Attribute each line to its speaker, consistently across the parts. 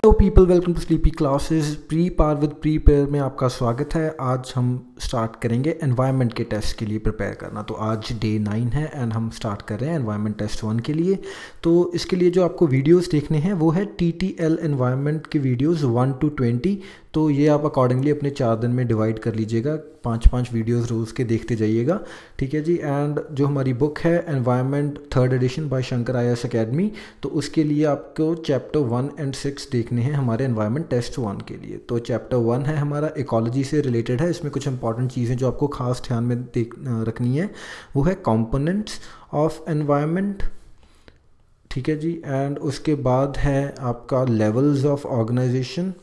Speaker 1: Hello people, welcome to sleepy classes. Prepare with prepare में आपका स्वागत है। आज हम स्टार्ट करेंगे एनवायरनमेंट के टेस्ट के लिए प्रिपेयर करना। तो आज डे 9 है एंड हम स्टार्ट कर रहे हैं एनवायरनमेंट टेस्ट 1 के लिए। तो इसके लिए जो आपको वीडियोस देखने हैं वो है TTL एनवायरनमेंट के वीडियोस 1 to 20। तो ये आप अकॉर्डिंगली अपने 4 दिन में डिवाइड कर लीजिएगा, 5-5 वीडियोस रोज़ के देखते जाइएगा, ठीक है जी। एंड जो हमारी बुक है environment 3rd edition by Shankar IAS academy, तो उसके लिए आपको चैप्टर 1 and 6 देखने हैं हमारे एनवायरनमेंट टेस्ट 1 के लिए। तो चैप्टर 1 है हमारा इकोलॉजी से रिलेटेड है। इसमें कुछ इंपॉर्टेंट चीज़ें जो आपको खास ध्यान में रखनी है वो है कंपोनेंट्स ऑफ एनवायरनमेंट, ठीक है जी। एंड उसके बाद है आपका levels of organisation.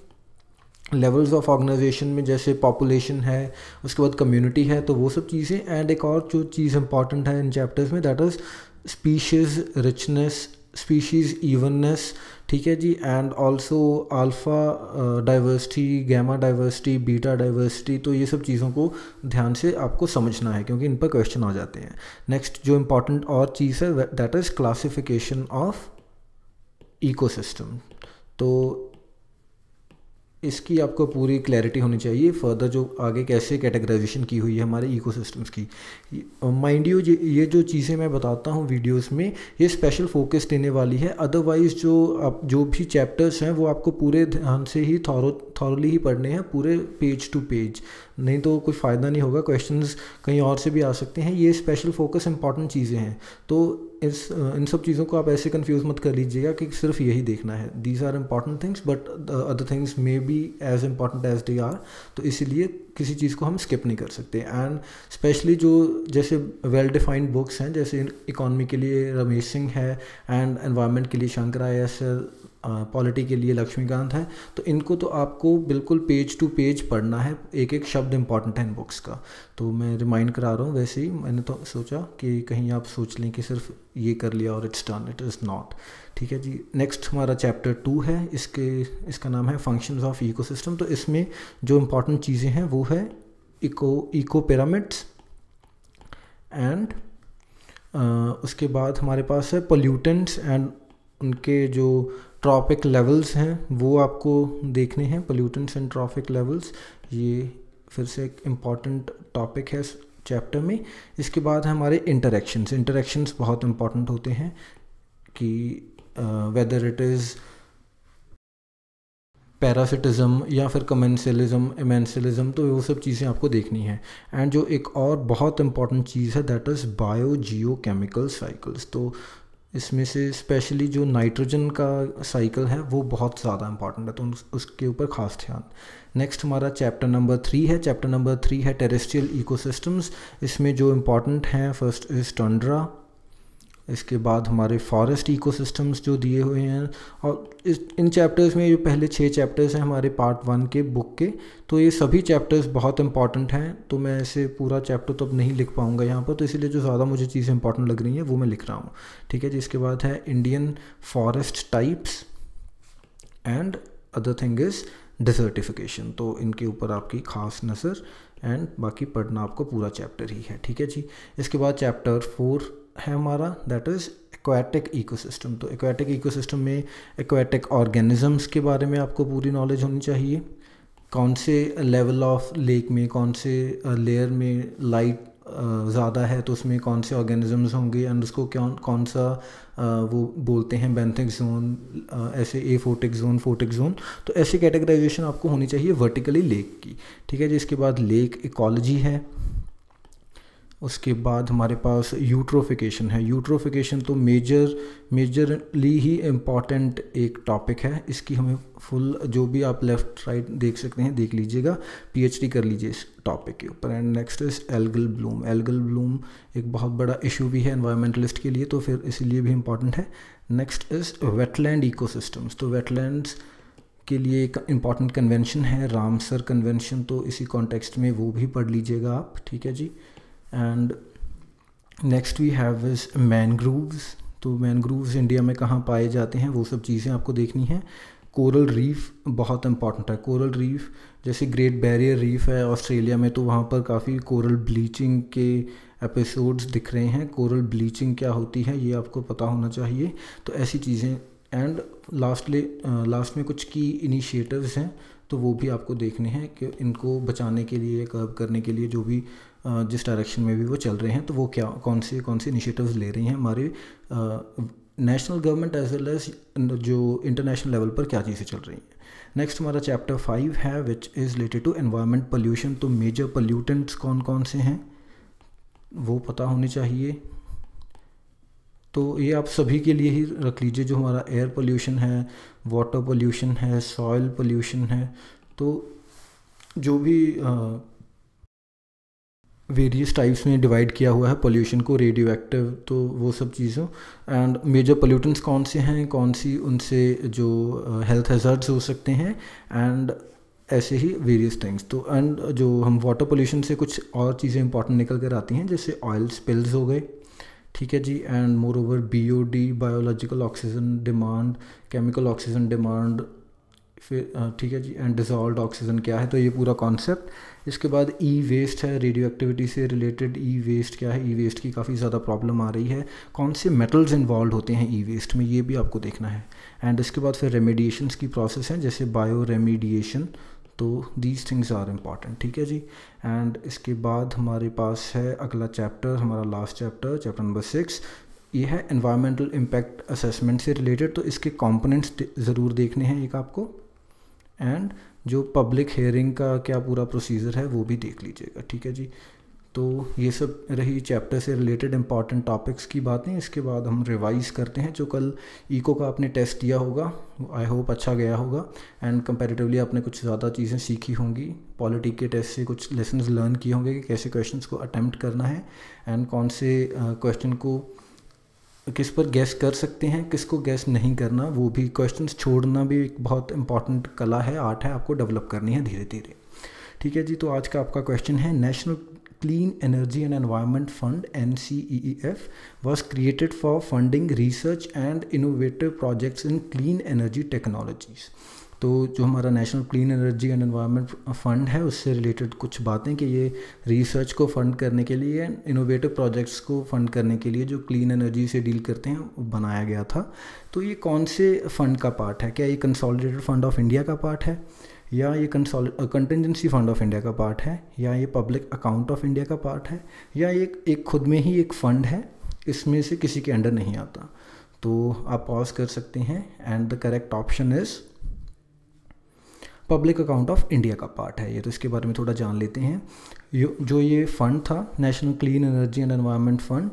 Speaker 1: Levels of organisation में जैसे पॉपुलेशन है, उसके बाद कम्युनिटी है, तो वो सब चीज़ें। एंड एक और जो चीज़ इंपॉर्टेंट है इन चैप्टर्स में, that is species richness, species evenness, ठीक है जी। And also alpha diversity, gamma diversity, beta diversity. तो ये सब चीज़ों को ध्यान से आपको समझना है क्योंकि इन पर क्वेश्चन आ जाते हैं। नेक्स्ट जो इम्पॉर्टेंट और चीज़ है that is classification of ecosystem. तो इसकी आपको पूरी क्लैरिटी होनी चाहिए फर्दर जो आगे कैसे कैटेगराइजेशन की हुई है हमारे इकोसिस्टम्स की। माइंड यू ये जो चीज़ें मैं बताता हूँ वीडियोस में, ये स्पेशल फोकस देने वाली है। अदरवाइज़ जो भी चैप्टर्स हैं वो आपको पूरे ध्यान से ही थॉरली ही पढ़ने हैं, पूरे पेज टू पेज, नहीं तो कोई फ़ायदा नहीं होगा। क्वेश्चंस कहीं और से भी आ सकते हैं। ये स्पेशल फोकस इंपॉर्टेंट चीज़ें हैं, तो इन सब चीज़ों को आप ऐसे कंफ्यूज मत कर लीजिएगा कि सिर्फ यही देखना है। These are important things but other things may be as important as they are. तो इसीलिए किसी चीज़ को हम स्किप नहीं कर सकते। एंड स्पेशली जो जैसे वेल डिफाइंड बुक्स हैं, जैसे इकॉनमी के लिए रमेश सिंह है एंड एनवायरनमेंट के लिए शंकर IAS, पॉलिटी के लिए लक्ष्मीकांत है, तो इनको तो आपको बिल्कुल पेज टू पेज पढ़ना है। एक एक शब्द इंपॉर्टेंट है इन बुक्स का। तो मैं रिमाइंड करा रहा हूँ। वैसे ही मैंने तो सोचा कि कहीं आप सोच लें कि सिर्फ ये कर लिया और it's done, it is not, ठीक है जी। नेक्स्ट हमारा चैप्टर 2 है, इसका नाम है फंक्शंस ऑफ इकोसिस्टम। तो इसमें जो इम्पॉर्टेंट चीज़ें हैं वो है इको पिरामिड्स एंड उसके बाद हमारे पास है पोल्यूटेंट्स एंड उनके जो ट्रॉपिक लेवल्स हैं वो आपको देखने हैं। पोल्यूटेंट्स एंड ट्रॉपिक लेवल्स, ये फिर से एक इम्पॉर्टेंट टॉपिक है इस चैप्टर में। इसके बाद है हमारे इंटरेक्शंस बहुत इम्पॉर्टेंट होते हैं कि वेदर इट इज़ पैरासिटिज़म या फिर कमेंसलिज्म, इमेंसलिज्म, तो वो सब चीज़ें आपको देखनी है। एंड जो एक और बहुत इम्पॉर्टेंट चीज़ है that is bio Jio chemical cycles. तो इसमें से स्पेशली जो नाइट्रोजन का साइकिल है वो बहुत ज़्यादा इंपॉर्टेंट है, तो उसके ऊपर ख़ास ध्यान। नेक्स्ट हमारा चैप्टर नंबर 3 है। चैप्टर नंबर 3 है टेरेस्ट्रियल इकोसिस्टम्स। इसमें जो इम्पॉर्टेंट हैं फर्स्ट इज़ टंड्रा, इसके बाद हमारे फॉरेस्ट इकोसिस्टम्स जो दिए हुए हैं। और इन चैप्टर्स में जो पहले 6 चैप्टर्स हैं हमारे पार्ट 1 के बुक के, तो ये सभी चैप्टर्स बहुत इंपॉर्टेंट हैं। तो मैं ऐसे पूरा चैप्टर तो अब नहीं लिख पाऊँगा यहाँ पर, तो इसीलिए जो ज़्यादा मुझे चीज़ें इंपॉर्टेंट लग रही हैं वो मैं लिख रहा हूँ, ठीक है जी। इसके बाद है Indian forest types and other thing is desertification. तो इनके ऊपर आपकी खास नज़र एंड बाकी पढ़ना आपको पूरा चैप्टर ही है, ठीक है जी। इसके बाद चैप्टर 4 है हमारा, दैट इज़ एक्वाटिक इकोसिस्टम। तो एक्वाटिक इकोसिस्टम में एक्वाटिक ऑर्गेनिजम्स के बारे में आपको पूरी नॉलेज होनी चाहिए। कौन से लेवल ऑफ लेक में, कौन से लेयर में लाइट ज़्यादा है तो उसमें कौन से ऑर्गेनिजम्स होंगे एंड उसको कौन सा वो बोलते हैं बेंथिक जोन, ऐसे एफोटिक जोन, फोटिक जोन। तो ऐसी कैटेगराइजेशन आपको होनी चाहिए वर्टिकली लेक की, ठीक है जी। इसके बाद लेक इकोलॉजी है। उसके बाद हमारे पास यूट्रोफिकेशन है। यूट्रोफिकेशन तो मेजरली ही इम्पॉर्टेंट एक टॉपिक है। इसकी हमें फुल जो भी आप लेफ़्ट राइट देख सकते हैं देख लीजिएगा, PhD कर लीजिए इस टॉपिक के ऊपर। And next is algal Bloom. Algal Bloom एक बहुत बड़ा इशू भी है एनवायरमेंटलिस्ट के लिए, तो फिर इसीलिए भी इम्पॉर्टेंट है। Next is wetland ecosystems. तो वेटलैंड्स के लिए एक इम्पॉर्टेंट कन्वेंशन है रामसर कन्वेंशन, तो इसी कॉन्टेक्स्ट में वो भी पढ़ लीजिएगा आप, ठीक है जी। And next we have is mangroves. तो मैनग्रूव्स इंडिया में कहाँ पाए जाते हैं वो सब चीज़ें आपको देखनी है। कोरल रीफ बहुत इंपॉर्टेंट है। कोरल रीफ जैसे ग्रेट बैरियर रीफ है ऑस्ट्रेलिया में, तो वहाँ पर काफ़ी कोरल ब्लीचिंग के एपिसोड्स दिख रहे हैं। कोरल ब्लीचिंग क्या होती है ये आपको पता होना चाहिए। तो ऐसी चीज़ें एंड लास्ट में कुछ की इनिशिएटिव्स हैं, तो वो भी आपको देखने हैं कि इनको बचाने के लिए, कर्ब करने के लिए जो भी जिस डायरेक्शन में भी वो चल रहे हैं, तो वो क्या कौन से इनिशिएटिव्स ले रही हैं हमारे national government as well as जो इंटरनेशनल लेवल पर क्या चीज़ें चल रही हैं। नेक्स्ट हमारा चैप्टर 5 है which is related to environment pollution. तो मेजर पोल्यूटेंट्स कौन कौन से हैं वो पता होने चाहिए। तो ये आप सभी के लिए ही रख लीजिए, जो हमारा एयर पोल्यूशन है, वाटर पोल्यूशन है, सॉइल पोल्यूशन है, तो जो भी वेरियस टाइप्स में डिवाइड किया हुआ है पोल्यूशन को, रेडियो एक्टिव, तो वो सब चीज़ों। एंड मेजर पोल्यूटेंट्स कौन से हैं, कौन सी उनसे जो हेल्थ हैज़ार्ड्स हो सकते हैं, एंड ऐसे ही वेरियस थिंग्स। तो एंड जो हम वाटर पोल्यूशन से कुछ और चीज़ें इंपॉर्टेंट निकल कर आती हैं, जैसे ऑयल स्पिल्स हो गए, ठीक है जी। And moreover BOD, biological oxygen demand, chemical oxygen demand, फिर ठीक है जी। एंड डिजॉल्व्ड ऑक्सीजन क्या है, तो ये पूरा कॉन्सेप्ट। इसके बाद वेस्ट है, रेडियो एक्टिविटी से रिलेटेड वेस्ट क्या है, वेस्ट की काफ़ी ज़्यादा प्रॉब्लम आ रही है, कौन से मेटल्स इन्वॉल्व होते हैं वेस्ट में, ये भी आपको देखना है। एंड इसके बाद फिर रेमेडिएशंस की प्रोसेस है, जैसे बायो रेमीडिएशन, तो दीज थिंग्स आर इम्पॉर्टेंट, ठीक है जी। एंड इसके बाद हमारे पास है अगला चैप्टर, हमारा लास्ट चैप्टर नंबर 6, ये है एनवायरमेंटल इम्पैक्ट असेसमेंट से रिलेटेड। तो इसके कंपोनेंट्स ज़रूर देखने हैं एक आपको, एंड जो पब्लिक हेयरिंग का क्या पूरा प्रोसीजर है वो भी देख लीजिएगा, ठीक है जी। तो ये सब रही चैप्टर से रिलेटेड इंपॉर्टेंट टॉपिक्स की बातें। इसके बाद हम रिवाइज़ करते हैं। जो कल इको का आपने टेस्ट दिया होगा, आई होप अच्छा गया होगा, एंड कंपैरेटिवली आपने कुछ ज़्यादा चीज़ें सीखी होंगी। पॉलिटी के टेस्ट से कुछ लेसन्स लर्न किए होंगे कि कैसे क्वेश्चंस को अटेम्प्ट करना है, एंड कौन से क्वेश्चन को किस पर गैस कर सकते हैं, किसको गैस नहीं करना, वो भी क्वेश्चंस छोड़ना भी एक बहुत इंपॉर्टेंट कला है, आर्ट है, आपको डेवलप करनी है धीरे धीरे, ठीक है जी। तो आज का आपका क्वेश्चन है, national clean energy and environment fund NCEEF was created for funding research and innovative projects in clean energy technologies। तो जो हमारा national clean energy and environment fund है, उससे रिलेटेड कुछ बातें कि ये रिसर्च को फंड करने के लिए, इनोवेटिव प्रोजेक्ट्स को फंड करने के लिए जो क्लीन एनर्जी से डील करते हैं वो बनाया गया था। तो ये कौन से फ़ंड का पार्ट है, क्या ये कंसोलिडेटेड फंड ऑफ इंडिया का पार्ट है, या ये कंटिजेंसी फंड ऑफ इंडिया का पार्ट है, या ये पब्लिक अकाउंट ऑफ इंडिया का पार्ट है, या ये एक खुद में ही एक फ़ंड है, इसमें से किसी के अंडर नहीं आता। तो आप पॉज कर सकते हैं, and the correct option is public account of India का पार्ट है ये। तो इसके बारे में थोड़ा जान लेते हैं। जो ये फ़ंड था national clean energy and environment fund,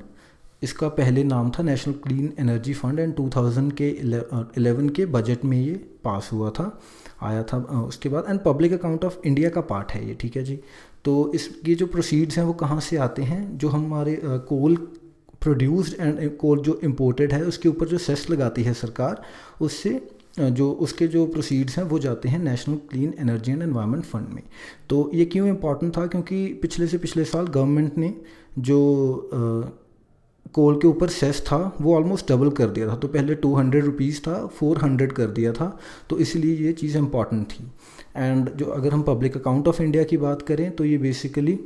Speaker 1: इसका पहले नाम था national clean energy fund, and 2011 के बजट में ये पास हुआ था, आया था उसके बाद। And public account of India का पार्ट है ये, ठीक है जी। तो इसके जो प्रोसीड्स हैं वो कहाँ से आते हैं, जो हमारे कोल प्रोड्यूस्ड एंड कोल जो इम्पोर्टेड है उसके ऊपर जो सेस लगाती है सरकार, उससे जो उसके जो प्रोसीड्स हैं वो जाते हैं national clean energy and environment fund में। तो ये क्यों इम्पॉर्टेंट था, क्योंकि पिछले साल गवर्नमेंट ने जो कोल के ऊपर सेस था वो ऑलमोस्ट डबल कर दिया था। तो पहले 200 रुपीज़ था, 400 कर दिया था, तो इसलिए ये चीज़ इम्पॉर्टेंट थी। एंड जो अगर हम पब्लिक अकाउंट ऑफ इंडिया की बात करें, तो ये बेसिकली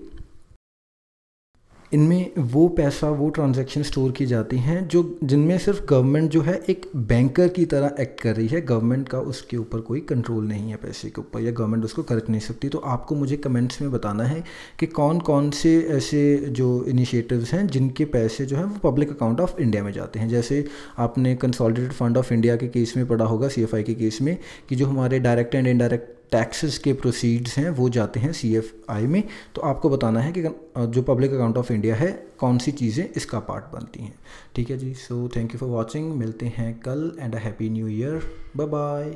Speaker 1: इनमें वो पैसा, वो ट्रांजैक्शन स्टोर की जाती हैं जो जिनमें सिर्फ गवर्नमेंट जो है एक बैंकर की तरह एक्ट कर रही है, गवर्नमेंट का उसके ऊपर कोई कंट्रोल नहीं है पैसे के ऊपर, या गवर्नमेंट उसको कर नहीं सकती। तो आपको मुझे कमेंट्स में बताना है कि कौन कौन से ऐसे जो इनिशिएटिव्स हैं जिनके पैसे जो हैं वो पब्लिक अकाउंट ऑफ इंडिया में जाते हैं। जैसे आपने कंसोलिडेटेड फंड ऑफ इंडिया के केस में पढ़ा होगा, CFI के केस में, कि जो हमारे डायरेक्ट एंड इनडायरेक्ट टैक्सेस के प्रोसीड्स हैं वो जाते हैं CFI में। तो आपको बताना है कि जो पब्लिक अकाउंट ऑफ इंडिया है कौन सी चीज़ें इसका पार्ट बनती हैं, ठीक है जी। So thank you for watching, मिलते हैं कल, and a happy new year, bye bye.